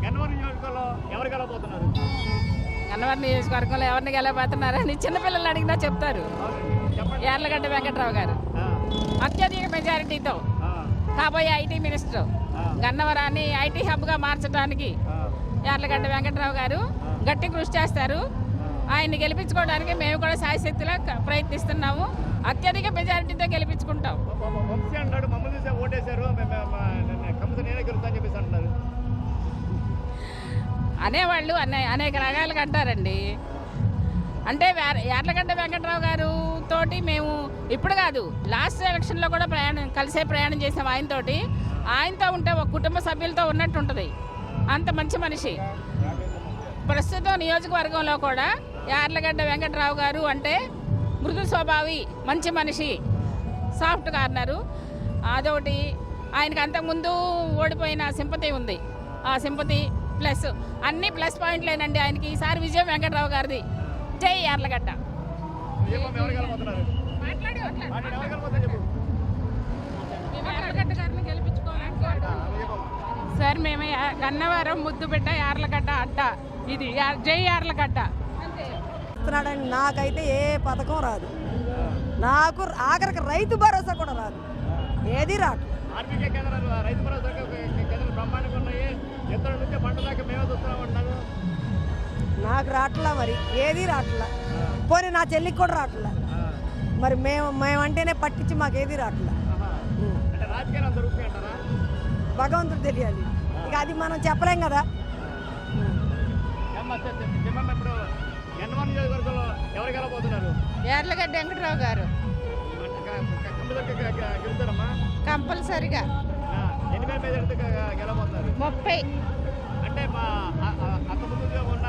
గన్నవరం నియోజకవర్గంలో ఎవరు గెలవబోతున్నారు? గన్నవరం నియోజకవర్గంలో ఎవరిని గెలవబోతున్నారని చిన్నపిల్లలు అడిగినా చెప్తారు. చెప్పండి. యార్లగడ్డ వెంకట్రావు గారు ఆ, అత్యధిక మెజారిటీతో ఆ, కాబోయే ఐటీ మినిస్టర్. గన్నవరాన్ని ఐటీ హబ్గా మార్చడానికి ఆ, యార్లగడ్డ వెంకట్రావు గారు గట్టి కృషి చేస్తారు. ఆయన్ని గెలిపించుకోవడానికి మేము కూడా శాయశక్తిలో ప్రయత్నిస్తున్నాము. అత్యధిక మెజారిటీతో గెలిపించుకుంటాం. వంశీ అన్నాడు మమ్మల్ని చూసే ఓటేశారు, కంపల్సరీ నేనే గెలుస్తా అని చెప్పేసి అంటున్నారు. అనేవాళ్ళు అనేక రకాలుగా అంటారండి. అంటే యార్లగడ్డ వెంకట్రావు గారు తోటి మేము ఇప్పుడు కాదు, లాస్ట్ ఎలక్షన్లో కూడా ప్రయాణం చేసాం ఆయనతోటి. ఆయనతో ఉంటే ఒక కుటుంబ సభ్యులతో ఉన్నట్టు ఉంటుంది. అంత మంచి మనిషి. ప్రస్తుతం నియోజకవర్గంలో కూడా యార్లగడ్డ వెంకట్రావు గారు అంటే మృదు స్వభావి, మంచి మనిషి, సాఫ్ట్ కార్నరు. అదొకటి. ఆయనకు అంతకుముందు ఓడిపోయిన సింపతి ఉంది. ఆ సింపతి ప్లస్ అన్ని ప్లస్ పాయింట్లేనండి ఆయనకి. ఈసారి విజయం వెంకట్రావు గారిది. జై యార్లగడ్డ. ఎవరు గెలవబోతున్నారు? ఎవరు గెలవబోతున్నారు చెప్పు. యార్లగడ్డ గారిని గెలిపించుకోవాలి సార్. మేము గన్నవరం ముద్దుబిడ్డ యార్లగడ్డ అడ్డ. ఇది జై యార్లగడ్డ. నాకైతే ఏ పథకం రాదు. నాకు ఆఖరికి రైతు భరోసా కూడా రాదు. ఏది రాదు. ఆర్బీకే కేంద్రాలు, రైతు భరోసా కేంద్రాలు బ్రహ్మాండంగా ఉన్నాయి. ఇతరుల నుంచి పంట దాకా మేమే చూస్తున్నామన్నారు. నాకు రావట్లా, మరి ఏది రావట్లా. పోనీ నా చెల్లికి కూడా రావట్లా. మరి మేమంటేనే పట్టించి మాకేది రావట్లా. అంటే రాజకీయాలు అంత రూపీ అంటారా? భగవంతుడు తెలియాలి. ఇక అది మనం చెప్పలేం కదా. ఇప్పుడు గన్నవరం నియోజకవర్గంలో ఎవరు గెలవబోతున్నారు? యార్లగడ్డ వెంకట్రావు గారు గెలుస్తారమ్మా కంపల్సరిగా. ఎన్ని వేల మీద గెలవబోతున్నారు? 30. అంటే మా అంతకుముందుగా ఉన్న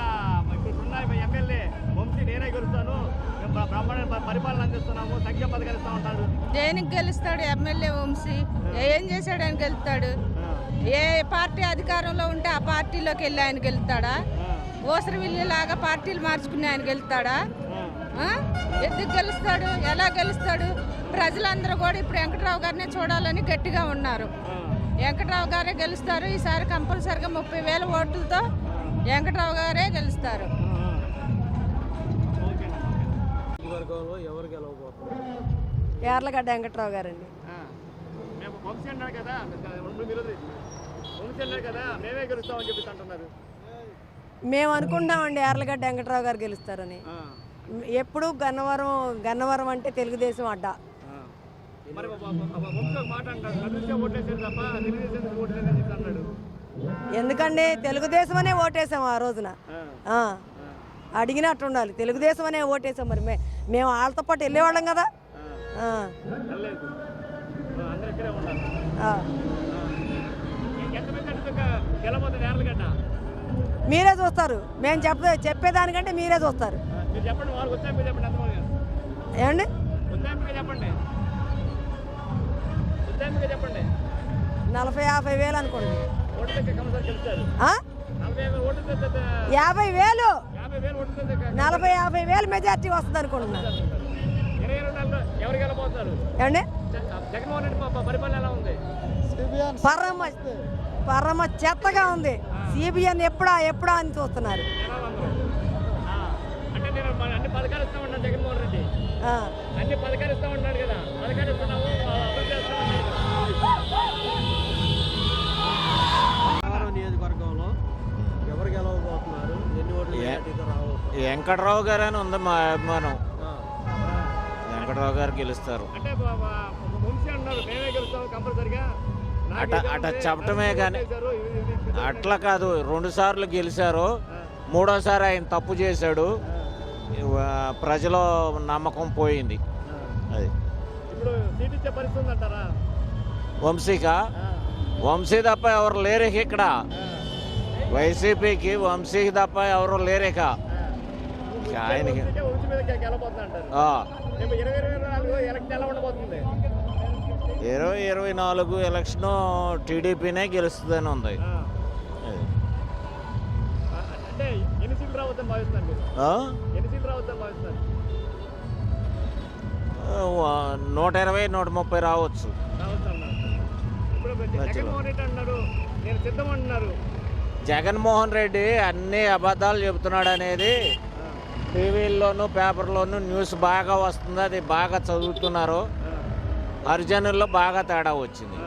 ఇప్పుడున్న ఎమ్మెల్యే వంశీ నేనే గెలుస్తాను, మేము బ్రహ్మాండ పరిపాలన అందిస్తున్నాము, సంక్షేమ పథకాలు ఇస్తా ఉంటారు. దేనికి గెలుస్తాడు ఎమ్మెల్యే వంశీ? ఏం చేశాడు ఆయన గెలుస్తాడు? ఏ పార్టీ అధికారంలో ఉంటే ఆ పార్టీలోకి వెళ్ళి ఆయన గెలుస్తాడా? ఓసరవిల్లిలాగా పార్టీలు మార్చుకుని ఆయన గెలుస్తాడా? ఎందుకు గెలుస్తాడు? ఎలా గెలుస్తాడు? ప్రజలందరూ కూడా ఇప్పుడు వెంకట్రావు గారినే చూడాలని గట్టిగా ఉన్నారు. వెంకట్రావు గారే గెలుస్తారు ఈసారి కంపల్సరిగా. 30,000 ఓట్లతో వెంకట్రావు గారే గెలుస్తారు. యార్లగడ్డ వెంకట్రావు గారండి. మేము వంశీ అన్నాడు కదా, వంశీ అన్నాడు కదా మేమే గెలుస్తామని చెప్పేసి అంటున్నారు. మేము అనుకుంటామండి యార్లగడ్డ వెంకట్రావు గారు గెలుస్తారని. ఎప్పుడు గన్నవరం అంటే తెలుగుదేశం అడ్డ. మరి వంశీ ఒక మాట అంటాడు, తెలుగుదేశం ఓట్లేసారు తప్ప తెలుగుదేశం ఓట్లేదని చెప్పి అన్నాడు. ఎందుకండి తెలుగుదేశం అనే ఓటేసాం ఆ రోజున. అడిగినట్టు ఉండాలి. తెలుగుదేశం అనే ఓటేసాం. మరి మేము వాళ్ళతో పాటు వెళ్ళేవాళ్ళం కదా. అందరూ ఇక్కడే ఉన్నారు. గెలవబోతుంది యార్లగడ్డ. మీరే చూస్తారు. మేము చెప్పేదానికంటే మీరే చూస్తారు. మీరు చెప్పండి, వాళ్ళకి వచ్చాక చెప్పండి. ఎంతమంది ఏమండి? వచ్చాక చెప్పండి, వచ్చాక చెప్పండి. 40-50 వేలు అనుకోండి. ఓటు కంపల్సరీ గెలుస్తారు. 40,000 ఓటు 50,000 50,000 ఓటు 40-50 వేలు మెజార్టీ వస్తుంది అనుకుంటున్నా. 22 ఎవరు గెలబోతున్నారు? ఏమండి? జగన్మోహన్ రెడ్డి పరిపాలన ఎలా ఉంది? పరమ చెత్తగా ఉంది. సిబిఎన్ ఎప్పుడా అని చూస్తున్నారు. అంటే నేను అన్ని పథకాలు ఇస్తా ఉన్నాను జగన్మోహన్ రెడ్డి. అన్ని పథకాలు ఇస్తా ఉన్నాడు కదా, పథకాలు ఇస్తున్నాము, అభివృద్ధి చేస్తా ఉన్నాడు. నియోజకవర్గంలో ఎవరు గెలవబోతున్నారు? ఎన్ని ఓట్లు వెంకట్రావు గారు అని ఉంది మా అభిమానం. వెంకట్రావు గారు గెలుస్తారు. అంటే వంశీ అన్నారు మేమే గెలుస్తాము కంపల్సరిగా. అట చెప్పటమే కానీ అట్లా కాదు. 2 సార్లు గెలిచారు, 3వసారి ఆయన తప్పు చేశాడు. ప్రజల నమ్మకం పోయింది. అది ఇప్పుడు సీట్ ఇచ్చే పరిస్థితి అంటారా? వంశీకా? వంశీ తప్ప ఎవరు లేరేక ఇక్కడ. వైసీపీకి వంశీకి తప్ప ఎవరు లేరేక. ఆయనకి 2024 ఎలక్షన్ టీడీపీనే గెలుస్తుందని ఉంది. 120, 130 రావచ్చు. జగన్మోహన్ రెడ్డి అన్నారు నేను సిద్ధమంటున్నారు, జగన్మోహన్ రెడ్డి అన్ని అబద్ధాలు చెబుతున్నాడు అనేది టీవీల్లోనూ పేపర్లోనూ న్యూస్ బాగా వస్తుంది, అది బాగా చదువుతున్నారు. హరిజనుల్లో బాగా తేడా వచ్చింది.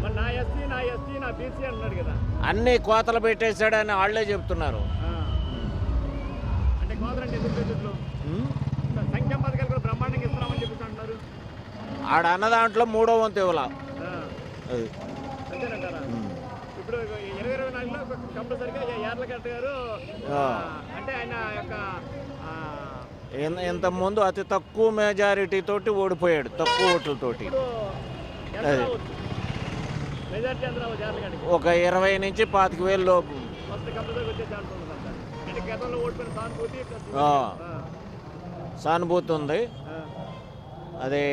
మరి నా ఎస్సీ నా బీసీ అంటున్నాడు కదా, అన్ని కోతలు పెట్టేశాడని వాళ్ళే చెప్తున్నారు. అంటే కోదరంటే ఎందుకు పెట్టిట్లు? సంక్షేమ పథకాలు కూడా బ్రహ్మాండంగా ఇస్తున్నామని చెప్పేసి అంటున్నారు. ఆడ అన్న దాంట్లో 3వ వంతు ఇవ్వాల. అది అంతేనంటారా? ఇప్పుడు 2024లో కంపల్సరిగా యార్లగడ్డ గారు అంటే ఆయన యొక్క ఇంతకుముందు అతి తక్కువ మెజారిటీ తోటి ఓడిపోయాడు, తక్కువ ఓట్లతోటి. మెజార్టీ ఎంత రావచ్చు యార్లగడ్డకి? ఒక 20 నుంచి 25,000 లోపు. ఫస్ట్ కంపల్సరీ వచ్చేసి అంటున్నారు. అంటే గతంలో ఓడిపోయిన సానుభూతి సానుభూతి ఉంది. అదే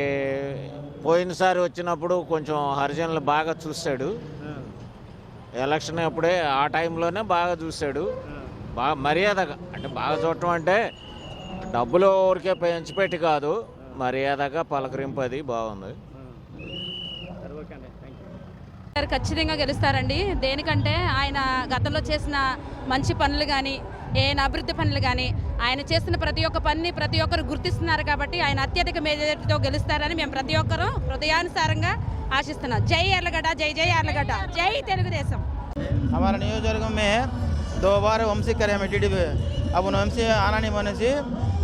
పోయినసారి వచ్చినప్పుడు కొంచెం హరిజనులు బాగా చూశాడు. ఎలక్షన్ అప్పుడే ఆ టైంలోనే బాగా చూశాడు. బాగా మర్యాదగా, అంటే బాగా చూడటం అంటే డబ్బులు ఊరికే పెంచిపెట్టి కాదు, మర్యాదగా పలకరింపు అది బాగుంది. ఖచ్చితంగా గెలుస్తారండి. దేనికంటే ఆయన గతంలో చేసిన మంచి పనులు కానీ, ఏమైనా అభివృద్ధి పనులు కానీ, ఆయన చేసిన ప్రతి ఒక్క పనిని ప్రతి ఒక్కరు గుర్తిస్తున్నారు కాబట్టి ఆయన అత్యధిక మెజారిటీతో గెలుస్తారని మేము ప్రతి ఒక్కరూ హృదయానుసారంగా ఆశిస్తున్నాం. జై యార్లగడ్డ, జై జై యార్లగడ్డ, జై తెలుగుదేశం. हमारे नियोजकवर्ग में 2 बार वंशी करे हमें टीडीपी, अब उन वंशी आना नहीं बने सी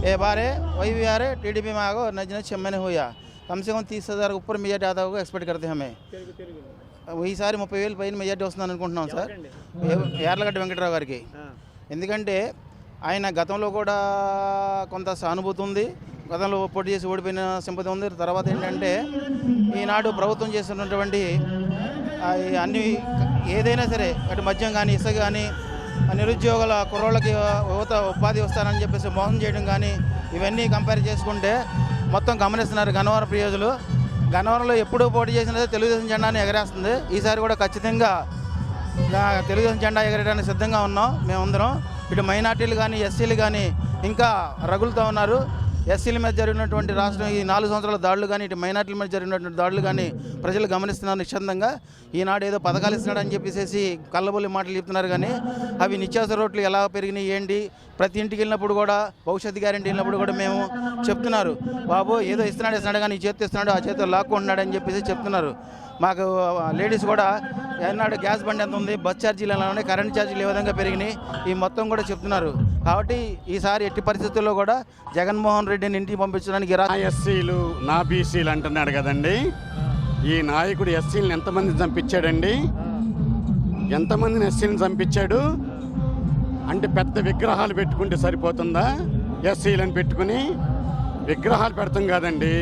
ये बार वही भी आ रहे टीडीपी में आगो नजने 6 महीने हुआ, कम से कम 30,000 ऊपर मेजॉरिटी आता होगा एक्सपेक्ट करते हैं हमें. वही సారి 30,000 పైన మెజారిటీ వస్తుందని అనుకుంటున్నాం సార్, యార్లగడ్డ వెంకటరావు గారికి. ఎందుకంటే ఆయన గతంలో కూడా కొంత సానుభూతి ఉంది, గతంలో పోటీ చేసి ఓడిపోయిన సింపతి ఉంది. తర్వాత ఏంటంటే ఈనాడు ప్రభుత్వం చేస్తున్నటువంటి అన్ని ఏదైనా సరే, అటు మద్యం కానీ, ఇసుక కానీ, నిరుద్యోగుల కుర్రోళ్ళకి యువత ఉపాధి వస్తారని చెప్పేసి మోసం చేయడం కానీ, ఇవన్నీ కంపేర్ చేసుకుంటే మొత్తం గమనిస్తున్నారు గన్నవరం ప్రయోజులు. గన్నవరంలో ఎప్పుడూ పోటీ చేసినదే తెలుగుదేశం జెండాని ఎగరేస్తుంది. ఈసారి కూడా ఖచ్చితంగా తెలుగుదేశం జెండా ఎగరేయడానికి సిద్ధంగా ఉన్నాం మేమందరం. ఇటు మైనార్టీలు కానీ, ఎస్సీలు కానీ ఇంకా రగులుతూ ఉన్నారు. ఎస్సీల మీద జరిగినటువంటి రాష్ట్రం ఈ 4 సంవత్సరాల దాడులు కానీ, ఇటు మైనార్టీల మీద జరిగినటువంటి దాడులు కానీ ప్రజలు గమనిస్తున్నారు నిశ్చందంగా. ఈనాడు ఏదో పథకాలు ఇస్తున్నాడని చెప్పేసి కళ్ళబొల్లి మాటలు చెప్తున్నారు కానీ, అవి నిత్యావసర రేట్లు ఎలా పెరిగినాయి ఏంటి, ప్రతి ఇంటికి వెళ్ళినప్పుడు కూడా, భవిష్యత్తు గ్యారెంటీ వెళ్ళినప్పుడు కూడా మేము చెప్తున్నారు, బాబు ఏదో ఇస్తున్నాడు కానీ ఈ చేతి ఇస్తున్నాడు, ఆ చేతితో లాక్కుంటున్నాడు అని చెప్పేసి చెప్తున్నారు. మాకు లేడీస్ కూడా ఎన్నాడు గ్యాస్ బండి ఎంత ఉంది, బస్ ఛార్జీలు ఎలా ఉన్నాయి, కరెంట్ ఛార్జీలు ఏ విధంగా పెరిగినాయి, ఈ మొత్తం కూడా చెప్తున్నారు. కాబట్టి ఈసారి ఎట్టి పరిస్థితుల్లో కూడా జగన్మోహన్ రెడ్డిని ఇంటికి పంపించడానికి ఎస్సీలు నా బీసీలు అంటున్నాడు కదండి. ఈ నాయకుడు ఎస్సీలను ఎంతమందిని చంపించాడండి? ఎంతమందిని ఎస్సీలను చంపించాడు? అంటే పెద్ద విగ్రహాలు పెట్టుకుంటే సరిపోతుందా? ఎస్సీలను పెట్టుకుని విగ్రహాలు పెడతాం కాదండి,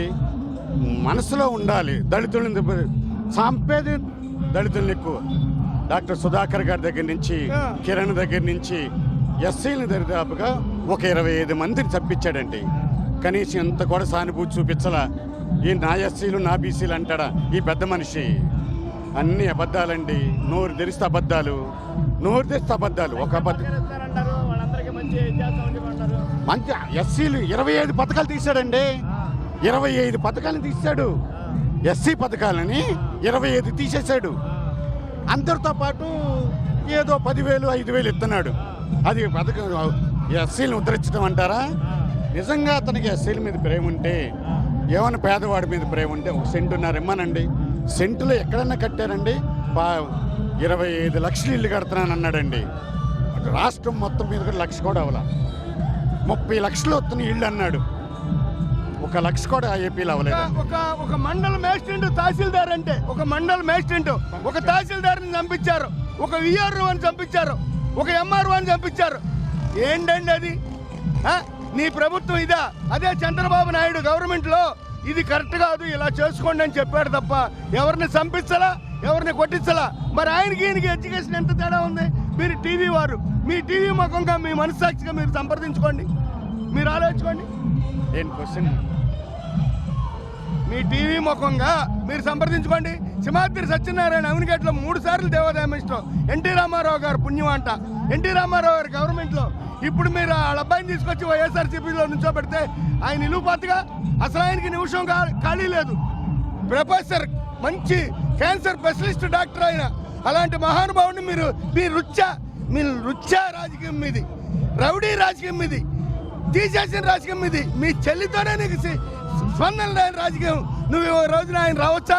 మనసులో ఉండాలి. దళితులను చంపేది దళితులను ఎక్కువ. డాక్టర్ సుధాకర్ గారి దగ్గర నుంచి, కిరణ్ దగ్గర నుంచి ఎస్సీలను దరిదాపుగా ఒక 25 మందిని చంపించాడండి. కనీసం ఇంత కూడా సానుభూతి చూపించలా. ఈ నా ఎస్సీలు నా బీసీలు అంటాడా ఈ పెద్ద మనిషి? అన్ని అబద్ధాలండి. నోరు తెరిస్తే అబద్ధాలు, నోరు తెరిస్తే అబద్ధాలు. ఒక అబద్ధం మంచి ఎస్సీలు 25 పథకాలు తీశాడండి. 25 పథకాలను తీశాడు. ఎస్సీ పథకాలని 25 తీసేశాడు. అందరితో పాటు ఏదో 10,000 5,000 ఇస్తున్నాడు. అది పథకం ఎస్సీలను ఉద్ధరించడం అంటారా? నిజంగా అతనికి ఎస్సీల మీద ప్రేమ ఉంటే, ఏమైనా పేదవాడి మీద ప్రేమ ఉంటే ఒక సెంటున్నర ఇమ్మనండి. సెంటులో ఎక్కడన్నా కట్టారండి? 25 లక్షలు ఇల్లు కడుతున్నాను అన్నాడండి. రాష్ట్రం మొత్తం మీద కూడా 1,00,000 కూడా అవ్వాల. 30 లక్షలు వస్తున్నాయి ఇళ్ళు అన్నాడు. 1,00,000 కూడా ఏపీలో అవ్వలేదు. ఒక మండల మేజిస్ట్రేట్ తహసీల్దార్ అంటే, ఒక మండల మేజిస్ట్రేట్ ఒక తహసీల్దార్ని చంపించారు, ఒక విఆర్ఓ అని చంపించారు, ఒక ఎంఆర్ఓ అని చంపించారు. ఏంటండి అది? నీ ప్రభుత్వం ఇదా? అదే చంద్రబాబు నాయుడు గవర్నమెంట్లో ఇది కరెక్ట్ కాదు, ఇలా చేసుకోండి అని చెప్పాడు తప్ప ఎవరిని చంపించలా, ఎవరిని కొట్టించలా. మరి ఆయనకి ఈయనకి ఎడ్యుకేషన్ ఎంత తేడా ఉంది? మీరు టీవీ వారు, మీ టీవీ ముఖంగా మీ మనస్సాక్షిగా మీరు సంప్రదించుకోండి, మీరు ఆలోచించుకోండి. ఏం క్వశ్చన్? మీ టీవీ ముఖంగా మీరు సంప్రదించుకోండి. సింహాద్రి సత్యనారాయణ అవినిగట్లో 3 సార్లు దేవాదాయ మినిస్టర్, ఎన్టీ రామారావు గారు పుణ్యం అంట. ఎన్టీ రామారావు గారి గవర్నమెంట్లో ఇప్పుడు మీరు వాళ్ళ అబ్బాయిని తీసుకొచ్చి వైఎస్ఆర్సీపీలో నుంచోబెడితే ఆయన నిలువుపాతగా, అసలు ఆయనకి నిమిషం ఖాళీ లేదు. ప్రొఫెసర్, మంచి క్యాన్సర్ స్పెషలిస్ట్ డాక్టర్ ఆయన. అలాంటి మహానుభావుని మీరు రుచ్చ మీ రుచ్చా రాజకీయం మీది, రౌడీ రాజకీయం మీది, తీసేసిన రాజకీయం మీది. మీ చెల్లితోనే నీకు స్పందన లేని రాజకీయం. నువ్వు ఈ రోజున ఆయన రావచ్చా?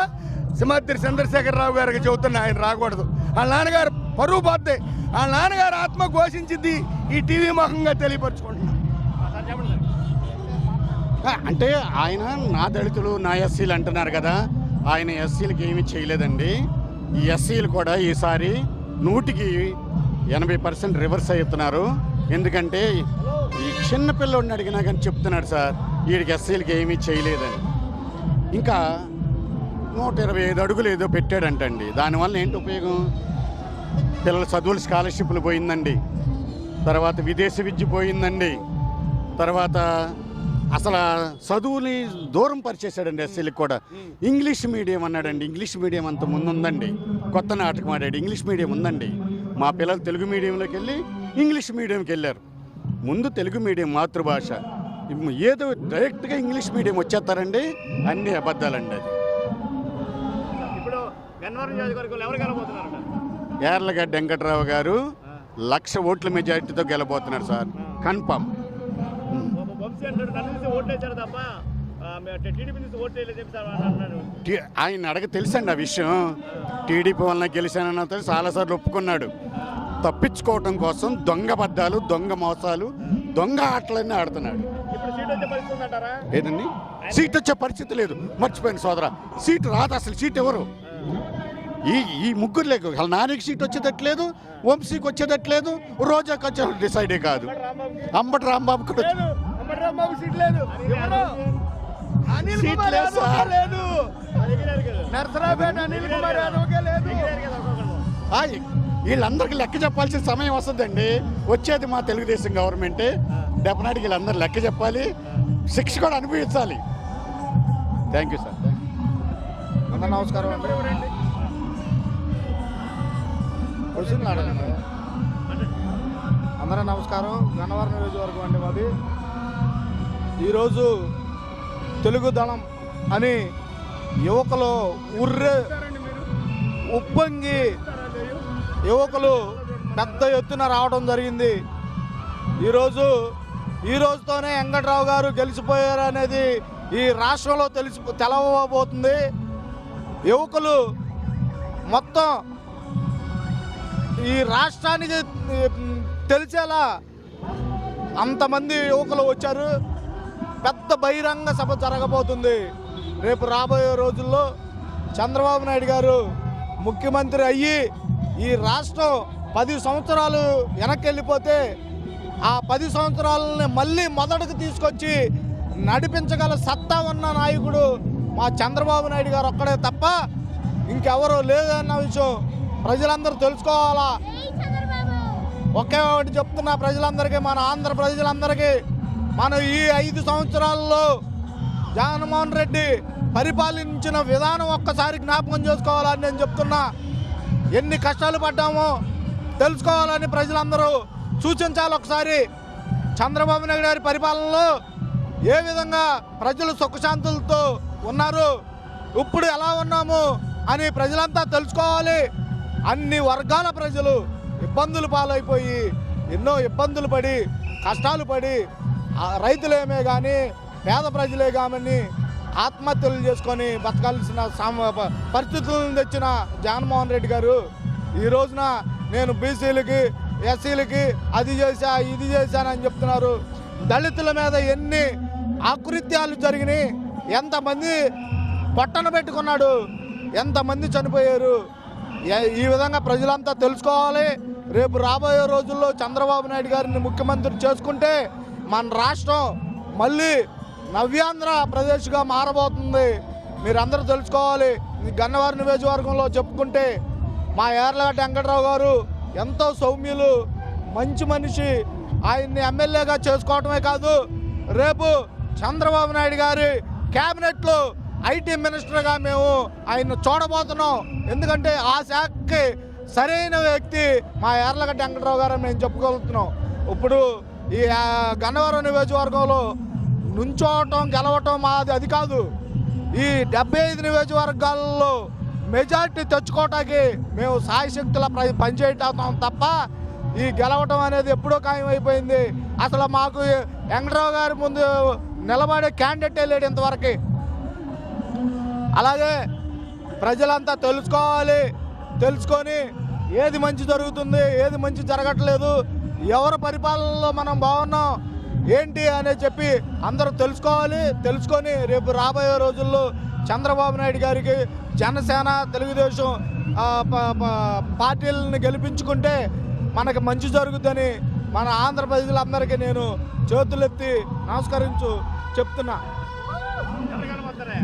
సింహాద్రి చంద్రశేఖరరావు గారికి చెబుతున్నా, ఆయన రాకూడదు. వాళ్ళ నాన్నగారు పరువు పోతే వాళ్ళ నాన్నగారు ఆత్మ ఘోషించింది ఈ టీవీ ముఖంగా తెలియపరచుకుంటున్నా. అంటే ఆయన నా దళితులు నా ఎస్సీలు అంటున్నారు కదా, ఆయన ఎస్సీలకి ఏమీ చేయలేదండి. ఈ ఎస్సీలు కూడా ఈసారి 100% రివర్స్ అవుతున్నారు. ఎందుకంటే ఈ చిన్న పిల్లోడిని అడిగినా కానీ చెప్తున్నాడు సార్ వీడికి ఎస్సీలకి ఏమీ చేయలేదని. ఇంకా 125 అడుగులు ఏదో పెట్టాడంటండి. దానివల్ల ఏంటి ఉపయోగం? పిల్లల చదువులు స్కాలర్షిప్లు పోయిందండి, తర్వాత విదేశీ విద్య పోయిందండి, తర్వాత అసలు చదువుని దూరం పరిచేశాడండి ఎస్సీలకు కూడా. ఇంగ్లీష్ మీడియం అన్నాడండి. ఇంగ్లీష్ మీడియం అంత ముందు ఉందండి. కొత్త నాటకం ఆడాడు. ఇంగ్లీష్ మీడియం ఉందండి. మా పిల్లలు తెలుగు మీడియంలోకి వెళ్ళి ఇంగ్లీష్ మీడియంకి వెళ్ళారు. ముందు తెలుగు మీడియం మాతృభాష, ఏదో డైరెక్ట్గా ఇంగ్లీష్ మీడియం వచ్చేస్తారండి. అన్ని అబద్ధాలండి. అది ఇప్పుడు గన్నవరం నియోజకవర్గంలో ఎవరు గెలబోతున్నారంట? యార్లగడ్డ వెంకట్రావు గారు 1,00,000 ఓట్ల మెజారిటీతో గెలబోతున్నారు సార్, కన్ఫామ్. వంశీ అంటాడు నన్ను చూసి ఓట్లేశారు తప్ప టీడీపీ నుంచి ఓట్లు వేయలేదు చెప్తారు అన్నాడు. ఆయన అడగ తెలుసండి ఆ విషయం. టీడీపీ వలన గెలిచానన్న చాలాసార్లు ఒప్పుకున్నాడు. తప్పించుకోవటం కోసం దొంగ బద్దాలు, దొంగ మోసాలు, దొంగ ఆటలన్నీ ఆడుతున్నాడు. ఇప్పుడు సీట్ వచ్చే పరిస్థితి ఉందంటారా? ఏదండి, సీట్ వచ్చే పరిస్థితి లేదు. మర్చిపోయింది సోదరా, సీట్ రాదు. అసలు సీట్ ఎవరు? ఈ ముగ్గురు లేకు. వాళ్ళ నానికి సీట్ వచ్చేటట్లేదు, వంశీకి వచ్చేటట్లేదు, రోజాకి వచ్చే డిసైడే కాదు. అంబటి రాంబాబు కూడా సీట్ లేదు. అనిల్ కుమార్ యాదవ్ లేదు. నర్సరావుపేట అనిల్ కుమార్ యాదవ్కే లేదు. వీళ్ళందరికీ లెక్క చెప్పాల్సిన సమయం వస్తుందండి. వచ్చేది మా తెలుగుదేశం గవర్నమెంటే. డెఫినెట్గా వీళ్ళందరూ లెక్క చెప్పాలి, శిక్ష కూడా అనుభవించాలి. Thank you sir. అందరూ నమస్కారం అండి. అందరూ నమస్కారం. గన్నవరం నియోజకవర్గం అండి మాది. ఈరోజు తెలుగు దళం అని యువకులు ఉప్పొంగి యువకులు పెద్ద ఎత్తున రావడం జరిగింది. ఈ రోజుతోనే వెంకట్రావు గారు గెలిచిపోయారు అనేది ఈ రాష్ట్రంలో తెలవబోతుంది. యువకులు మొత్తం ఈ రాష్ట్రానికి తెలిసేలా అంతమంది యువకులు వచ్చారు. పెద్ద బహిరంగ సభ జరగబోతుంది. రేపు రాబోయే రోజుల్లో చంద్రబాబు నాయుడు గారు ముఖ్యమంత్రి అయ్యి ఈ రాష్ట్రం 10 సంవత్సరాలు వెనక్కి వెళ్ళిపోతే ఆ 10 సంవత్సరాలని మళ్ళీ మొదటికి తీసుకొచ్చి నడిపించగల సత్తా ఉన్న నాయకుడు మా చంద్రబాబు నాయుడు గారు ఒక్కడే తప్ప ఇంకెవరూ లేదన్న విషయం ప్రజలందరూ తెలుసుకోవాలా. ఒకే ఒకటి చెప్తున్నా ప్రజలందరికీ, మన ఆంధ్ర ప్రజలందరికీ, మనం ఈ 5 సంవత్సరాల్లో జగన్మోహన్ రెడ్డి పరిపాలించిన విధానం ఒక్కసారి జ్ఞాపకం చేసుకోవాలని నేను చెప్తున్నా. ఎన్ని కష్టాలు పడ్డామో తెలుసుకోవాలని ప్రజలందరూ సూచించాలి. ఒకసారి చంద్రబాబు నాయుడు గారి పరిపాలనలో ఏ విధంగా ప్రజలు సుఖశాంతులతో ఉన్నారు, ఇప్పుడు ఎలా ఉన్నాము అని ప్రజలంతా తెలుసుకోవాలి. అన్ని వర్గాల ప్రజలు ఇబ్బందులు పాలైపోయి ఎన్నో ఇబ్బందులు పడి కష్టాలు పడి రైతులేమే కానీ పేద ప్రజలే కానీ ఆత్మహత్యలు చేసుకొని బతకాల్సిన పరిస్థితులను తెచ్చిన జగన్మోహన్ రెడ్డి గారు ఈ రోజున నేను బీసీలకి ఎస్సీలకి అది చేశా ఇది చేశానని చెప్తున్నారు. దళితుల మీద ఎన్ని ఆకృత్యాలు జరిగినాయి, ఎంతమంది పొట్టన పెట్టుకున్నాడు, ఎంతమంది చనిపోయారు. ఈ విధంగా ప్రజలంతా తెలుసుకోవాలి. రేపు రాబోయే రోజుల్లో చంద్రబాబు నాయుడు గారిని ముఖ్యమంత్రి చేసుకుంటే మన రాష్ట్రం మళ్ళీ నవ్యాంధ్ర ప్రదేశ్గా మారబోతుంది. మీరందరూ తెలుసుకోవాలి. గన్నవరం నియోజకవర్గంలో చెప్పుకుంటే మా యార్లగడ్డ వెంకట్రావు గారు ఎంతో సౌమ్యులు, మంచి మనిషి. ఆయన్ని ఎమ్మెల్యేగా చేసుకోవటమే కాదు, రేపు చంద్రబాబు నాయుడు గారి క్యాబినెట్లో ఐటీ మినిస్టర్గా మేము ఆయన్ని చూడబోతున్నాం. ఎందుకంటే ఆ శాఖకి సరైన వ్యక్తి మా యార్లగడ్డ వెంకట్రావు గారు మేము చెప్పుకోగలుగుతున్నాం. ఇప్పుడు ఈ గన్నవరం నియోజకవర్గంలో నుంచోవటం గెలవటం మాది అది కాదు. ఈ 75 నియోజకవర్గాల్లో మెజారిటీ తెచ్చుకోవటానికి మేము సాయశక్తుల పనిచేయటం తప్ప ఈ గెలవటం అనేది ఎప్పుడో ఖాయమైపోయింది. అసలు మాకు వెంకటరావు గారి ముందు నిలబడే క్యాండిడేటే లేడు ఇంతవరకు. అలాగే ప్రజలంతా తెలుసుకొని ఏది మంచి జరుగుతుంది, ఏది మంచి జరగట్లేదు, ఎవరి పరిపాలనలో మనం బాగున్నాం ఏంటి అనేది చెప్పి అందరూ తెలుసుకొని రేపు రాబోయే రోజుల్లో చంద్రబాబు నాయుడు గారికి జనసేన తెలుగుదేశం పార్టీలను గెలిపించుకుంటే మనకు మంచి జరుగుతుందని మన ఆంధ్ర ప్రజలందరికీ నేను చేతులెత్తి నమస్కరించు చెప్తున్నా. ఎవరు కనబడతారే?